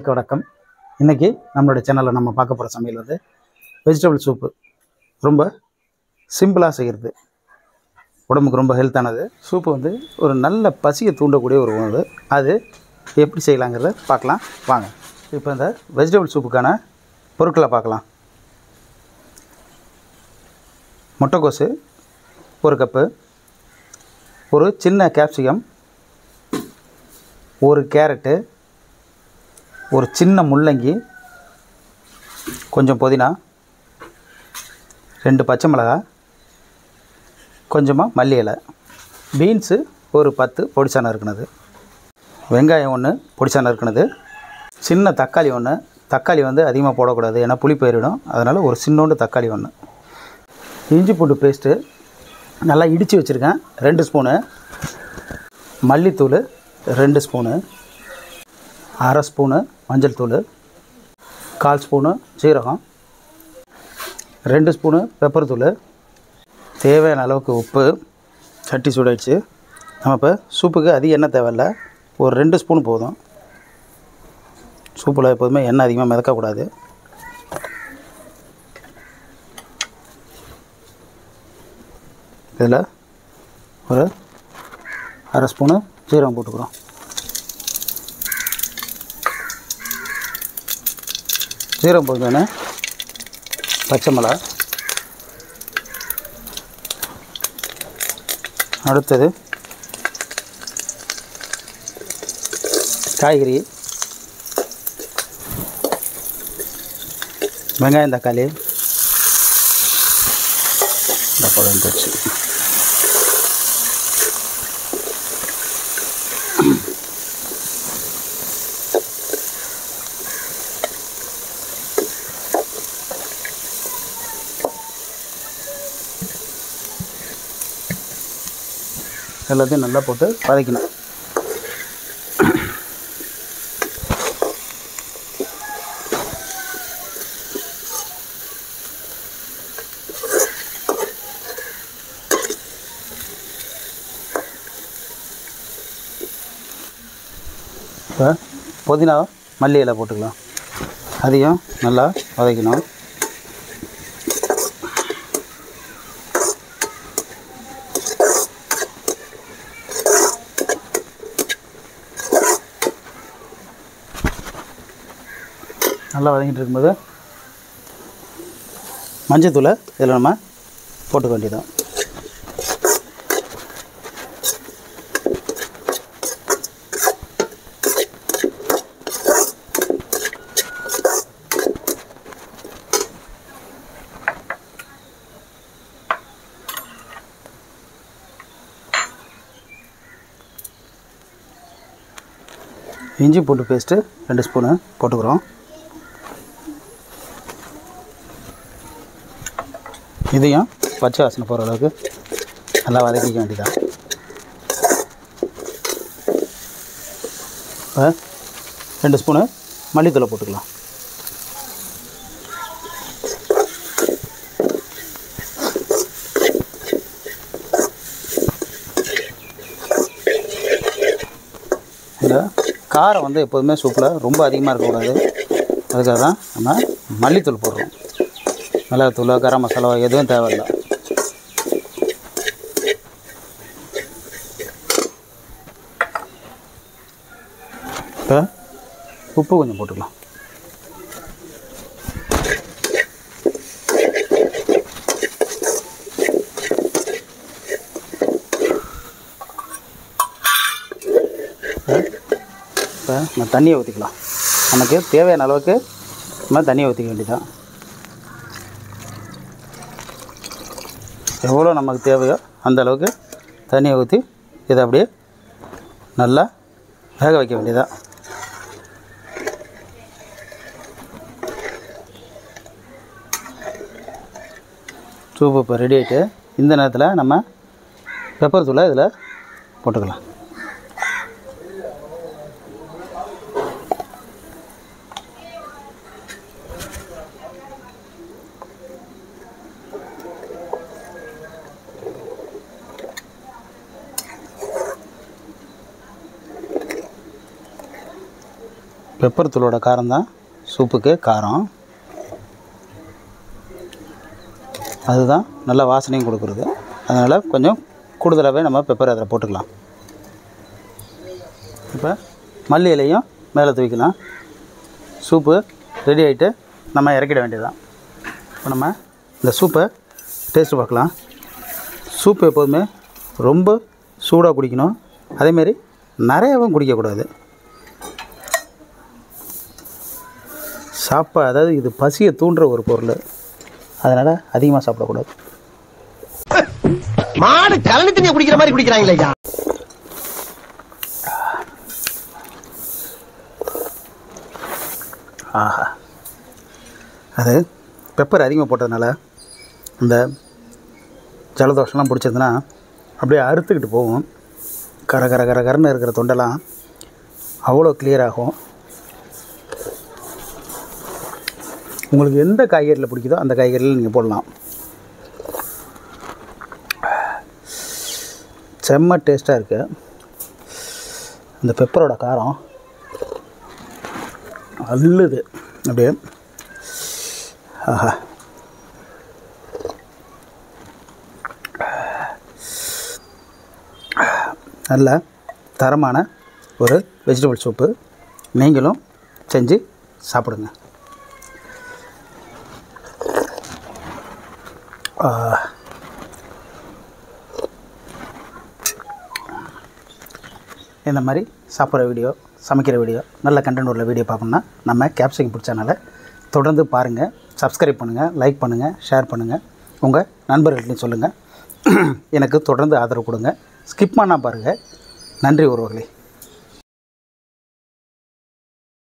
நண்பர்களுக்கு வணக்கம். இன்றைக்கி நம்மளுடைய சேனலில் நம்ம பார்க்க போகிற சமையல் வந்து வெஜிடபிள் சூப்பு. ரொம்ப சிம்பிளாக செய்கிறது, உடம்புக்கு ரொம்ப ஹெல்த்தானது. சூப்பு வந்து ஒரு நல்ல பசியை தூண்டக்கூடிய ஒரு உணவு. அது எப்படி செய்யலாங்கிறத பார்க்கலாம் வாங்க. இப்போ இந்த வெஜிடபிள் சூப்புக்கான பொருட்களை பார்க்கலாம். முட்டைக்கோசு 1 கப்பு, ஒரு சின்ன கேப்சிகம், ஒரு கேரட்டு, ஒரு சின்ன முள்ளங்கி, கொஞ்சம் புதினா, 2 பச்சை மிளகாய், கொஞ்சமாக மல்லி இலை, பீன்ஸு ஒரு 10 பொடிசா நறுக்குனது, வெங்காயம் 1 பொடிசா நறுக்குனது, சின்ன தக்காளி 1. தக்காளி வந்து அதிகமாக போடக்கூடாது, ஏன்னா புளி போயிடும். அதனால் ஒரு சின்னோண்டு தக்காளி 1. இஞ்சி பூண்டு பேஸ்ட்டு நல்லா இடித்து வச்சுருக்கேன் 2 ஸ்பூனு. மல்லித்தூள் 2 ஸ்பூனு, 1/2 ஸ்பூனு மஞ்சள் தூள், 1/4 ஸ்பூனு சீரகம், 2 ஸ்பூனு பெப்பர் தூள், தேவையான அளவுக்கு உப்பு. சட்டி சூடாயிடுச்சு. நம்ம இப்போ சூப்புக்கு அதிக எண்ணெய் தேவையில்லை, ஒரு 2 ஸ்பூன் போதும். சூப்பில் எப்போதுமே எண்ணெய் அதிகமாக மிதக்கக்கூடாது. இதில் ஒரு 1/2 ஸ்பூனு சீரகம் போட்டுக்கிறோம். சீரகம் போட்டோன்னே பச்சை மிளகா, அடுத்தது காய்கறி, வெங்காயம், தக்காளி, இந்த பழம் வச்சு எல்லாத்தையும் நல்லா போட்டு வதக்கணும். இப்போ புதினா மல்லி இலை போட்டுக்கலாம். அதையும் நல்லா வதக்கணும். நல்லா வதங்கிட்டு இருக்கும்போது மஞ்சத்தூளை இதில் நம்ம போட்டுக்க வேண்டியதான். இஞ்சி பூண்டு பேஸ்ட்டு 2 ஸ்பூனு போட்டுக்கிறோம். இதையும் பச்சை வாசனை போகிற அளவுக்கு நல்லா வதக்கிக்க வேண்டியதான். இப்போ 2 ஸ்பூனு மல்லித்தூளை போட்டுக்கலாம். இந்த காரம் வந்து எப்போதுமே சூப்பில் ரொம்ப அதிகமாக இருக்கக்கூடாது. அதுக்காக தான் நம்ம மல்லித்தூள் போடுறோம். மிளகாத்தூள், கரம் மசாலா எதுவும் தேவையில்லை. இப்போ உப்பு கொஞ்சம் போட்டுக்கலாம். இப்போ நம்ம தண்ணியை ஊற்றிக்கலாம். நமக்கு தேவையான அளவுக்கு நம்ம தண்ணியை ஊற்றிக்க வேண்டியதான். எவ்வளோ நமக்கு தேவையோ அந்த அளவுக்கு தண்ணியை ஊற்றி இதை அப்படியே நல்லா வேக வைக்க வேண்டியதான். சூப்பு இப்போ ரெடி ஆகிட்டு, இந்த நேரத்தில் நம்ம பெப்பர் தூளை இதில் போட்டுக்கலாம். பெப்பர் தூளோட காரம் தான் சூப்புக்கு காரம். அதுதான் நல்ல வாசனையும் கொடுக்குறது. அதனால் கொஞ்சம் கூடுதலாகவே நம்ம பெப்பர் அதில் போட்டுக்கலாம். இப்போ மல்லி இலையும் மேலே தூக்கிக்கலாம். சூப்பு ரெடி ஆகிட்டு நம்ம இறக்கிட வேண்டியதுதான். இப்போ நம்ம இந்த சூப்பை டேஸ்ட்டு பார்க்கலாம். சூப்பு எப்போதுமே ரொம்ப சூடாக குடிக்கணும், அதேமாரி நிறையாவும் குடிக்கக்கூடாது. அதாவது இது பசியை தூண்டுற ஒரு பொருள், அதனால் அதிகமாக சாப்பிடக்கூடாது. மாடு கலனி தண்ணியை குடிக்கிற மாதிரி குடிக்கிறாங்களே. ஆஹா, அது பெப்பர் அதிகமாக போட்டதுனால இந்த ஜலதோஷம்லாம் பிடிச்சதுன்னா அப்படியே அறுத்துக்கிட்டு போகும். கர கர கர கரன்னு இருக்கிற தொண்டெல்லாம் அவ்வளோ கிளியர் ஆகும். உங்களுக்கு எந்த காய்கறியில் பிடிக்குதோ அந்த காய்கறியில் நீங்கள் போடலாம். செம்ம டேஸ்ட்டாக இருக்குது. அந்த பெப்பரோட காரம் அள்ளுது அப்படியே. ஆஹா, நல்ல தரமான ஒரு வெஜிடபிள் சூப்பு. நீங்களும் செஞ்சு சாப்பிடுங்க. இந்த மாதிரி சாப்பிட்ற வீடியோ, சமைக்கிற வீடியோ, நல்ல கண்டென்ட் உள்ள வீடியோ பார்க்கணுன்னா நம்ம கேப்சிகம் ஃபுட் சேனலை தொடர்ந்து பாருங்கள். சப்ஸ்கிரைப் பண்ணுங்கள், லைக் பண்ணுங்கள், ஷேர் பண்ணுங்கள், உங்கள் நண்பர்கள்ட்டையும் சொல்லுங்கள். எனக்கு தொடர்ந்து ஆதரவு கொடுங்க. ஸ்கிப் பண்ணால் பாருங்கள். நன்றி உறவுகளே.